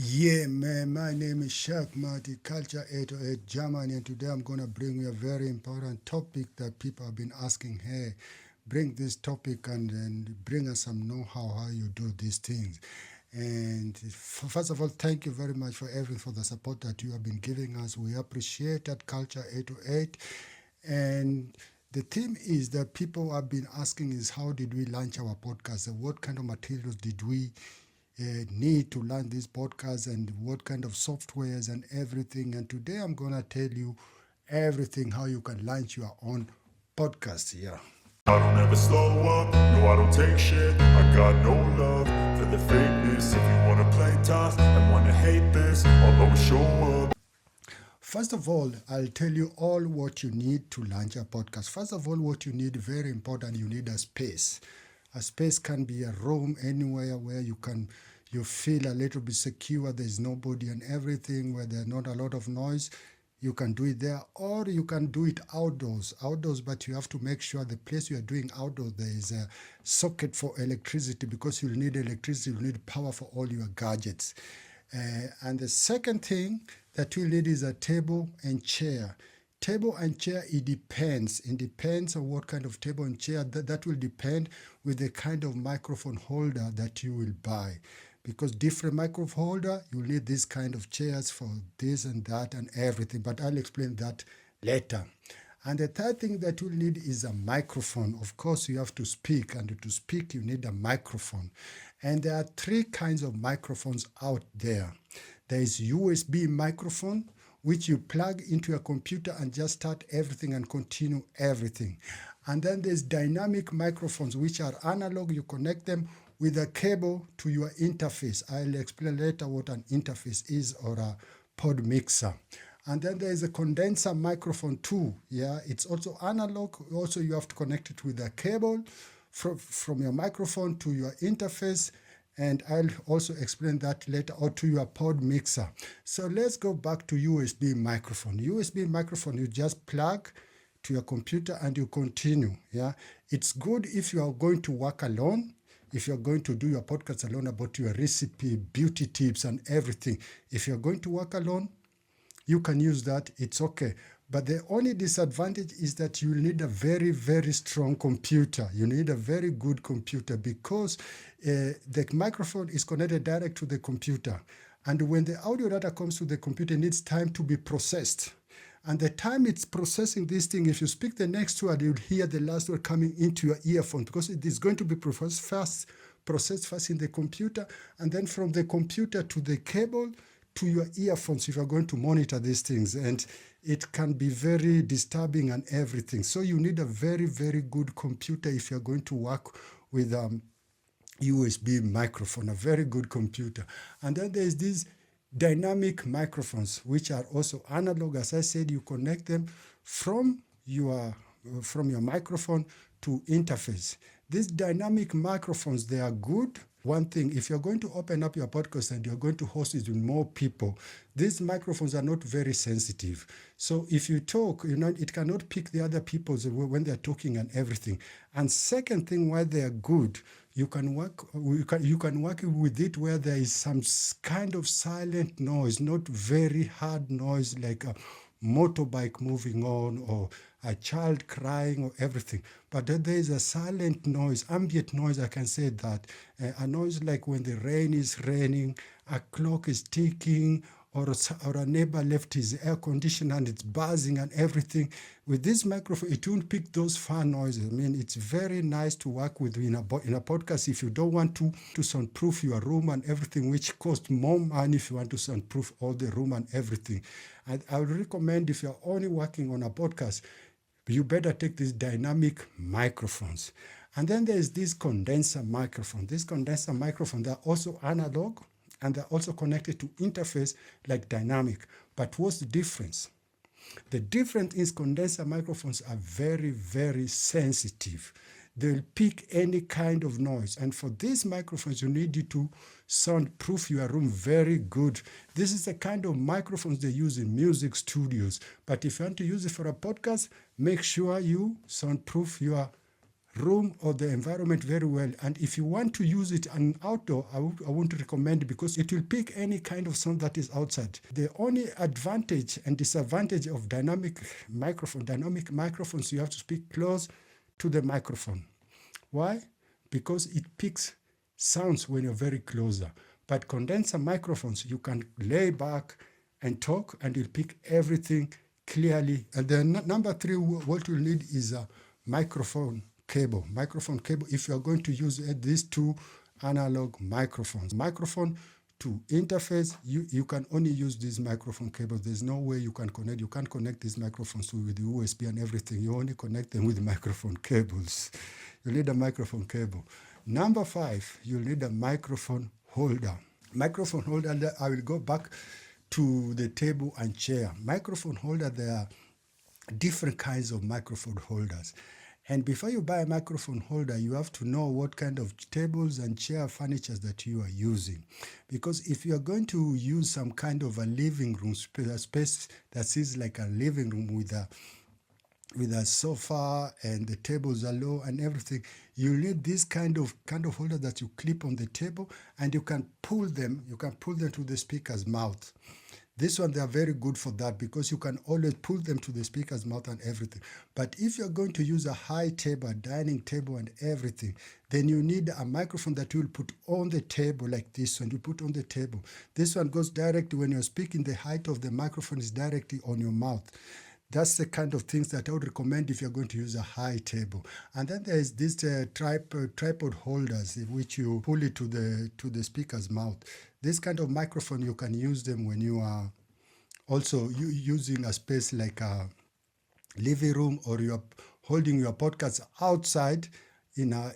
Yeah, man, my name is Shaq Marty, Culture 808 Germany, and today I'm going to bring you a very important topic that people have been asking. Hey, bring this topic and bring us some know-how how you do these things. And first of all, thank you very much for everything, for the support that you have been giving us. We appreciate that, Culture 808. And the theme is that people have been asking is how did we launch our podcast and what kind of materials did we need to learn this podcast and what kind of softwares and everything. And today I'm going to tell you everything how you can launch your own podcast. Yeah. I don't ever slow up, no I don't take shit. I got no love for the fakeness. If you wanna play tough and wanna hate this, I'll always show up. First of all, I'll tell you all what you need to launch a podcast. First of all, what you need, very important, you need a space. A space can be a room anywhere where you feel a little bit secure, there's nobody and everything, where there's not a lot of noise. You can do it there, or you can do it outdoors. Outdoors, but you have to make sure the place you are doing outdoors, there is a socket for electricity, because you'll need electricity, you'll need power for all your gadgets. And the second thing that you need is a table and chair. Table and chair, it depends. It depends on what kind of table and chair. That will depend with the kind of microphone holder that you will buy. Because different microphone holder, you need this kind of chairs for this and that and everything. But I'll explain that later. And the third thing that you'll need is a microphone. Of course, you have to speak, and to speak, you need a microphone. And there are three kinds of microphones out there. There is USB microphone, which you plug into your computer and just start everything and continue everything. And then there's dynamic microphones, which are analog. You connect them with a cable to your interface. I'll explain later what an interface is, or a pod mixer. And then there is a condenser microphone too. Yeah, it's also analog. Also, you have to connect it with a cable from your microphone to your interface. And I'll also explain that later, or to your pod mixer. So let's go back to USB microphone. USB microphone, you just plug to your computer and you continue. Yeah, it's good if you are going to work alone. If you're going to do your podcast alone about your recipe, beauty tips and everything. If you're going to work alone, you can use that, it's okay. But the only disadvantage is that you need a very, very strong computer. You need a very good computer, because the microphone is connected direct to the computer. And when the audio data comes to the computer, it needs time to be processed. And the time it's processing this thing, if you speak the next word, you'll hear the last word coming into your earphone, because it is going to be processed first in the computer, and then from the computer to the cable to your earphones if you're going to monitor these things. And it can be very disturbing and everything. So you need a very, very good computer if you're going to work with USB microphone, a very good computer. And then there's these dynamic microphones, which are also analog. As I said, you connect them from your microphone to interface. These dynamic microphones, they are good. One thing, if you're going to open up your podcast and you're going to host it with more people, these microphones are not very sensitive. So if you talk, it cannot pick the other people when they're talking and everything. And second thing, why they are good, you can work with it where there is some kind of silent noise, not very hard noise like a motorbike moving on or a child crying or everything. But then there is a silent noise, ambient noise, I can say that. A noise like when the rain is raining, a clock is ticking, or a neighbor left his air conditioner and it's buzzing and everything. With this microphone, it won't pick those far noises. I mean, it's very nice to work with in a podcast if you don't want to soundproof your room and everything, which costs more money if you want to soundproof all the room and everything. I would recommend, if you're only working on a podcast, you better take these dynamic microphones. And then there's this condenser microphone. This condenser microphone, they're also analog, and they're also connected to interface like dynamic. But what's the difference? The difference is condenser microphones are very, very sensitive. They'll pick any kind of noise. And for these microphones, you need to soundproof your room very good. This is the kind of microphones they use in music studios. But if you want to use it for a podcast, make sure you soundproof your room or the environment very well. And if you want to use it on outdoor, I won't recommend, because it will pick any kind of sound that is outside. The only advantage and disadvantage of dynamic microphones, you have to speak close to the microphone. Why? Because it picks sounds when you're very closer. But condenser microphones, you can lay back and talk, and you'll pick everything clearly. And then number 3, what you'll need is a microphone cable. If you're going to use these 2 analog microphones. Microphone to interface, you can only use these microphone cables. There's no way you can connect. You can't connect these microphones with USB and everything. You only connect them with microphone cables. You need a microphone cable. Number 5, you'll need a microphone holder. Microphone holder, I will go back to the table and chair. Microphone holder, there are different kinds of microphone holders. And before you buy a microphone holder, you have to know what kind of tables and chair furniture that you are using. Because if you are going to use some kind of a living room space that is like a living room with a sofa and the tables are low and everything, you need this kind of holder that you clip on the table, and you can pull them to the speaker's mouth. This one, they are very good for that, because you can always pull them to the speaker's mouth and everything. But if you're going to use a high table, a dining table and everything, then you need a microphone that you will put on the table, like this one. You put on the table. This one goes directly, when you're speaking, the height of the microphone is directly on your mouth. That's the kind of things that I would recommend if you're going to use a high table. And then there's this tripod holders, which you pull it to the speaker's mouth. This kind of microphone, you can use them when you are also using a space like a living room, or you're holding your podcast outside in a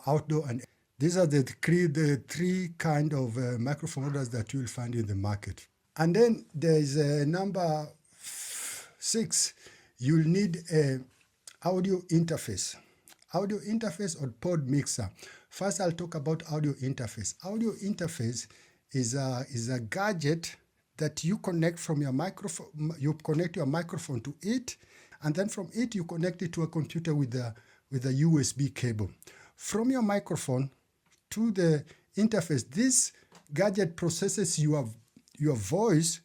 outdoor. And these are the three kind of microphone holders that you'll find in the market. And then there's number 6, you'll need an audio interface. Audio interface or pod mixer. First, I'll talk about audio interface. Audio interface is a gadget that you connect from your microphone. You connect your microphone to it, and then from it you connect it to a computer with a USB cable. From your microphone to the interface, this gadget processes your voice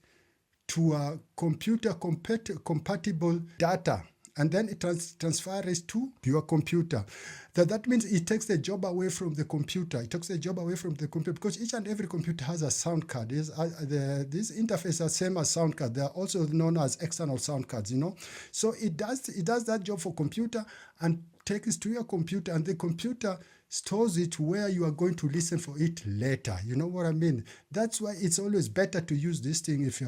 to a computer compatible data, and then it transfers to your computer. That means it takes the job away from the computer. Because each and every computer has a sound card. These interfaces are same as sound card. They are also known as external sound cards, So it does that job for computer and takes it to your computer, and the computer stores it where you are going to listen for it later. You know what I mean? That's why it's always better to use this thing if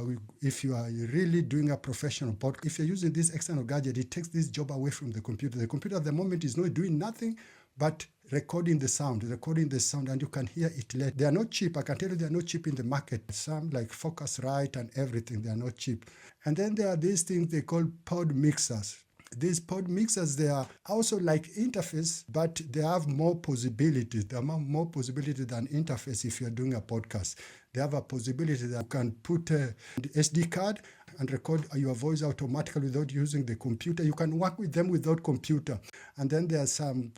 you are really doing a professional podcast. If you're using this external gadget, it takes this job away from the computer. The computer at the moment is not doing nothing but recording the sound, and you can hear it later. They are not cheap. I can tell you they are not cheap in the market. Some like Focusrite and everything, they are not cheap. And then there are these things they call pod mixers. These pod mixers, they are also like interface, but they have more possibilities. They have more possibility than interface if you're doing a podcast. They have a possibility that you can put an SD card and record your voice automatically without using the computer. You can work with them without computer. And then there are some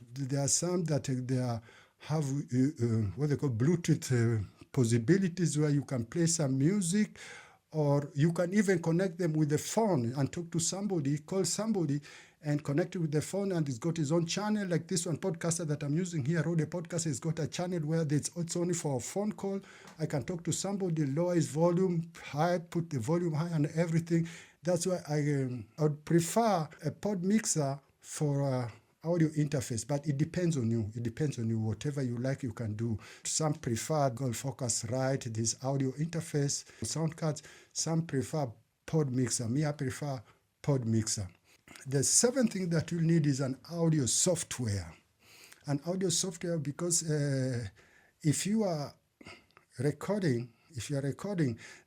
that they have what they call Bluetooth possibilities, where you can play some music, or you can even connect them with the phone and talk to somebody, call somebody and connect it with the phone, and it's got its own channel. Like this one podcaster that I'm using here, Rode Podcast, has got a channel where it's only for a phone call. I can talk to somebody, lower his volume high, put the volume high and everything. That's why I would prefer a pod mixer for audio interface, but it depends on you. Whatever you like, you can do. Some prefer Gold Focusrite, this audio interface sound cards. Some prefer pod mixer. Me, I prefer pod mixer. The 7th thing that you need is an audio software. An audio software, because if you are recording,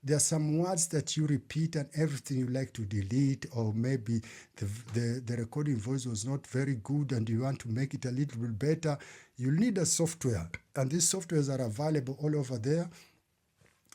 there are some words that you repeat and everything you like to delete, or maybe the recording voice was not very good and you want to make it a little bit better. You need a software, and these softwares are available all over there,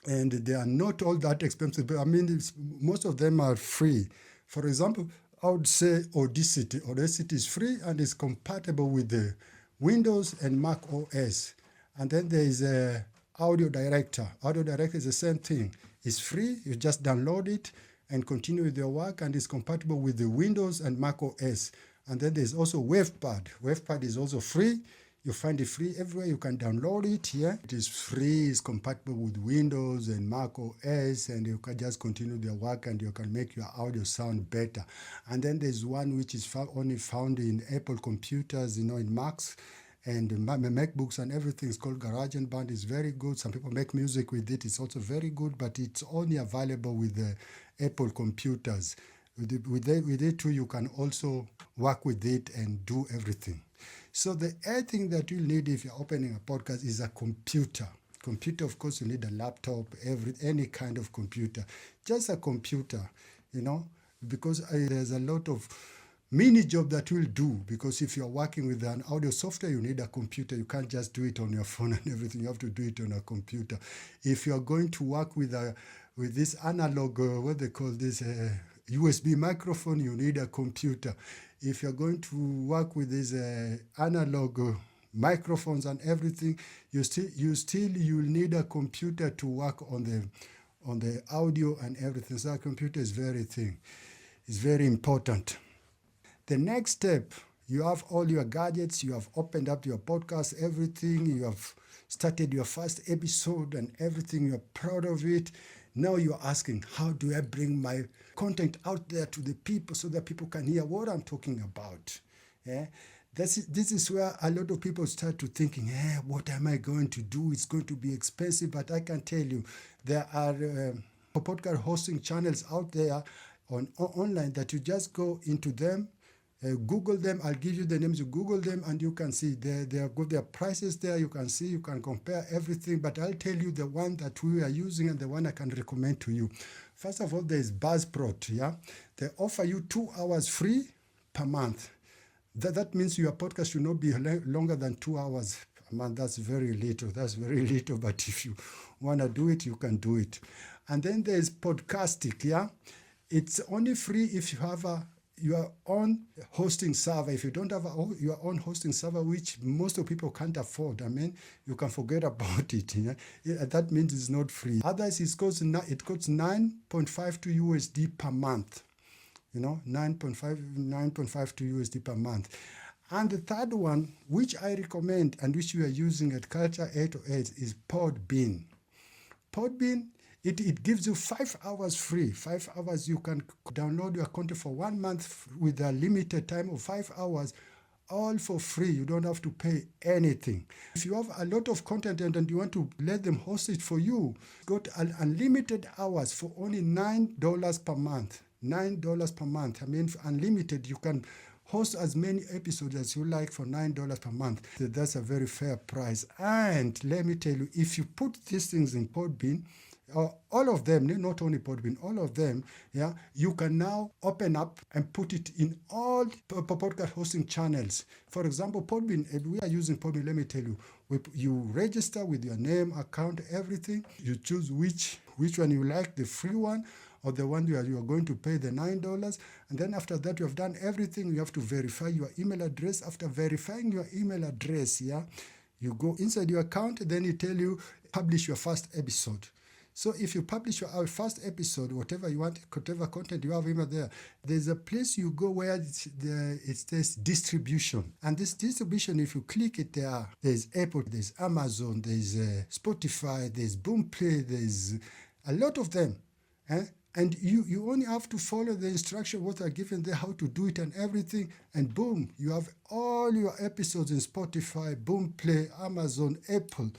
and they are not all that expensive. I mean, most of them are free. For example, I would say Audacity. Audacity is free and is compatible with the Windows and Mac OS. And then there is a Audio Director. Audio Director is the same thing. It's free. You just download it and continue with your work, and it's compatible with the Windows and Mac OS. And then there's also WavePad. WavePad is also free. You find it free everywhere. You can download it here. It is free. It's compatible with Windows and Mac OS, and you can just continue your work and you can make your audio sound better. And then there's one which is only found in Apple computers, in Macs and MacBooks and everything. It's called GarageBand. It's very good. Some people make music with it. It's also very good, but it's only available with the Apple computers. With it too, you can also work with it and do everything. So the other thing that you'll need if you're opening a podcast is a computer. Computer, of course, you need a laptop, any kind of computer. Just a computer, because there's a lot of mini job that will do, because if you're working with an audio software, you need a computer. You can't just do it on your phone and everything. You have to do it on a computer. If you're going to work with this analog, what they call this, USB microphone, you need a computer. If you're going to work with these analog microphones and everything, you'll need a computer to work on the audio and everything. So a computer is very important. The next step, you have all your gadgets, you have opened up your podcast, everything, you have started your first episode and everything, you're proud of it. Now you're asking, how do I bring my content out there to the people so that people can hear what I'm talking about? Yeah? This is where a lot of people start to thinking, what am I going to do? It's going to be expensive, but I can tell you, there are podcast hosting channels out there online that you just go into them, Google them. I'll give you the names. You Google them and you can see they have got their prices there. You can see, you can compare everything. But I'll tell you the one that we are using and the one I can recommend to you. First of all, there is Buzzsprout. Yeah, they offer you 2 hours free per month. That means your podcast should not be longer than 2 hours a month. That's very little. But if you want to do it, you can do it. And then there's Podcastic. Yeah, it's only free if you have your own hosting server. If you don't have your own hosting server, which most of people can't afford, you can forget about it. That means it's not free. Otherwise, it costs 9.52 USD per month. 9.52 USD per month. And the third one, which I recommend and which we are using at Culture 808, is Podbean. Podbean, it gives you 5 hours free. 5 hours, you can download your content for 1 month with a limited time of 5 hours, all for free. You don't have to pay anything. If you have a lot of content and you want to let them host it for you, got unlimited hours for only $9 per month. $9 per month. Unlimited. You can host as many episodes as you like for $9 per month. That's a very fair price. And let me tell you, if you put these things in Podbean, all of them, not only Podbean, all of them, you can now open up and put it in all podcast hosting channels. For example, Podbean, if we are using Podbean, let me tell you, you register with your name, account, everything. You choose which one you like, the free one or the one you are going to pay the $9. And then after that, you have done everything. You have to verify your email address. After verifying your email address, you go inside your account, then it tell you, publish your first episode. So if you publish your first episode, whatever you want, whatever content you have in there, there's a place you go where it says distribution. And this distribution, if you click it there's Apple, there's Amazon, there's Spotify, there's Boomplay, there's a lot of them. And you only have to follow the instruction, what are given there, how to do it and everything. And boom, you have all your episodes in Spotify, Boomplay, Amazon, Apple.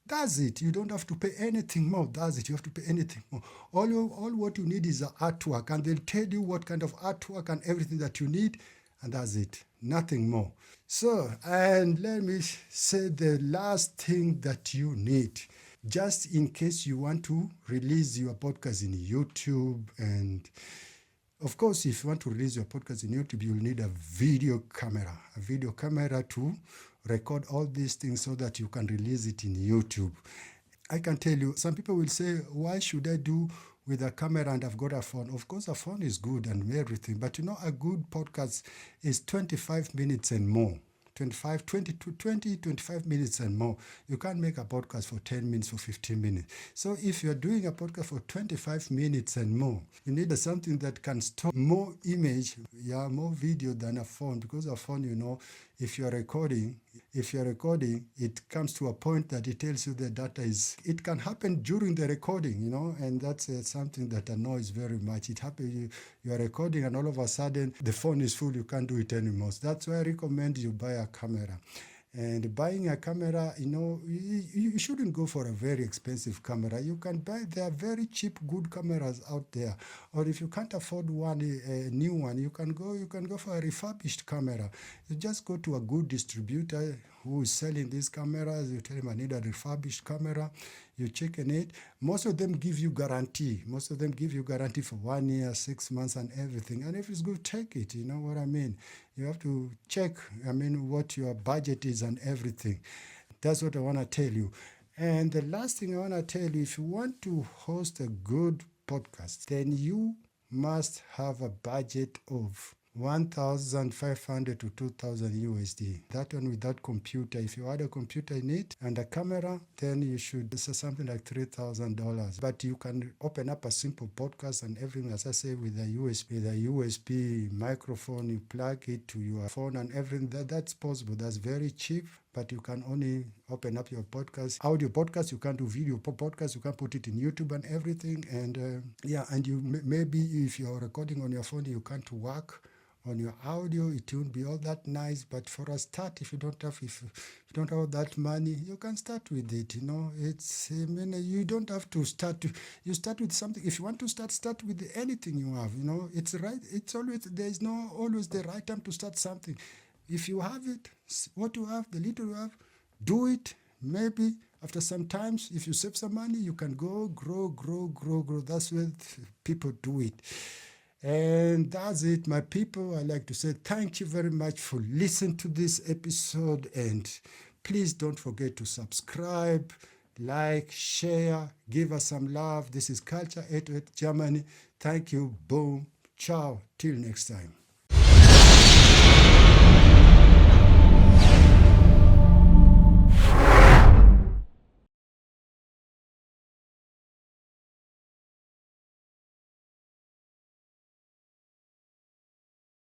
That's it. You don't have to pay anything more. That's it. You have to pay anything more. All what you need is an artwork, and they'll tell you what kind of artwork and everything that you need, and that's it. Nothing more. So, and let me say the last thing that you need, just in case you want to release your podcast in YouTube. And of course, if you want to release your podcast in YouTube, you'll need a video camera to record all these things so that you can release it in YouTube. I can tell you, some people will say, why should I do with a camera and I've got a phone. Of course, a phone is good and everything, but a good podcast is 25 minutes and more. 25 minutes and more. You can't make a podcast for 10 minutes or 15 minutes. So if you're doing a podcast for 25 minutes and more, you need something that can store more image, more video than a phone, because a phone, if you're recording, it comes to a point that it tells you the data is, it can happen during the recording, and that's something that annoys very much. It happens, you are recording and all of a sudden the phone is full, you can't do it anymore. So that's why I recommend you buy a camera. And buying a camera, you shouldn't go for a very expensive camera. You can buy, there are very cheap, good cameras out there. Or if you can't afford one, a new one, you can go for a refurbished camera. You just go to a good distributor who is selling these cameras. You tell him, I need a refurbished camera. You check in it. Most of them give you guarantee. Most of them give you guarantee for 1 year, 6 months and everything. And if it's good, take it. You know what I mean? You have to check, what your budget is and everything. That's what I want to tell you. And the last thing I want to tell you, if you want to host a good podcast, then you must have a budget of 1,500 to 2,000 USD. That one without computer. If you add a computer in it and a camera, then you should say something like $3,000. But you can open up a simple podcast and everything, as I say, with a USB microphone. You plug it to your phone and everything. That's possible. That's very cheap. But you can only open up your podcast, audio podcast. You can't do video podcast. You can put it in YouTube and everything. And and you maybe if you're recording on your phone, you can't work on your audio. It won't be all that nice. But for a start, if you don't have that money, you can start with it. It's you don't have to start. You start with something. If you want to start with anything you have. It's right. It's always, there is no always the right time to start something. If you have it, what you have, the little you have, do it. Maybe after some times, if you save some money, you can go grow. That's what people do it. And that's it, my people. I'd like to say thank you very much for listening to this episode. And please don't forget to subscribe, like, share, give us some love. This is Culture 808 Germany. Thank you. Boom. Ciao. Till next time.